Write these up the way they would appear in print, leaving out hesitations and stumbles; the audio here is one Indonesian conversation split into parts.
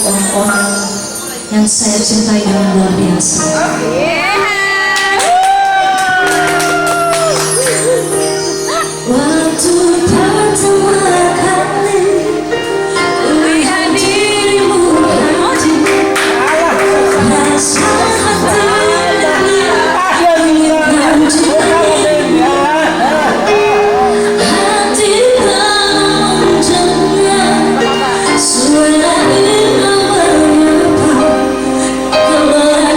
orang-orang yang saya cintai dengan luar biasa. Waktu pertama kali lihat dirimu hadir, rasa hati ingin hadir, hati mendengar suara indah menyapa, keluar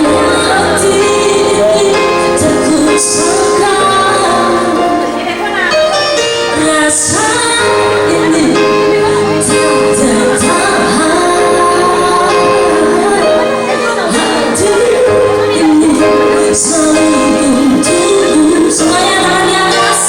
hati tak kusangka. Rasa ini tak tertahan, hati ini selalu untukmu. Semuanya tangan di atas.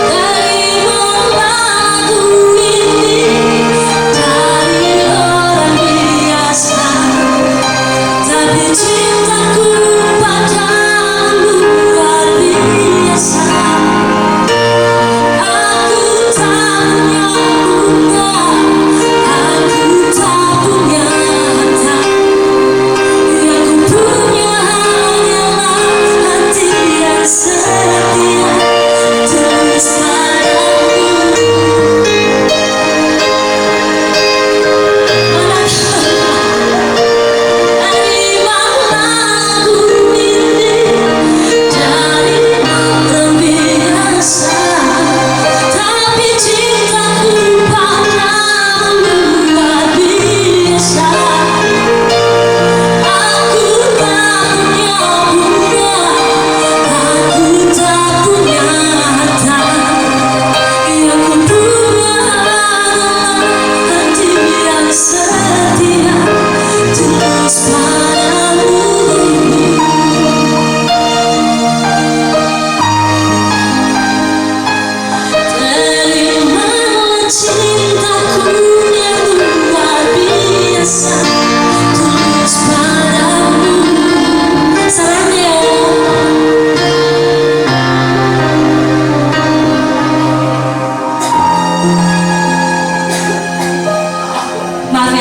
Dari mana lagu ini, dari orang biasa, tapi cintaku padamu luar biasa.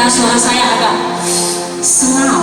Suara saya agak sengal.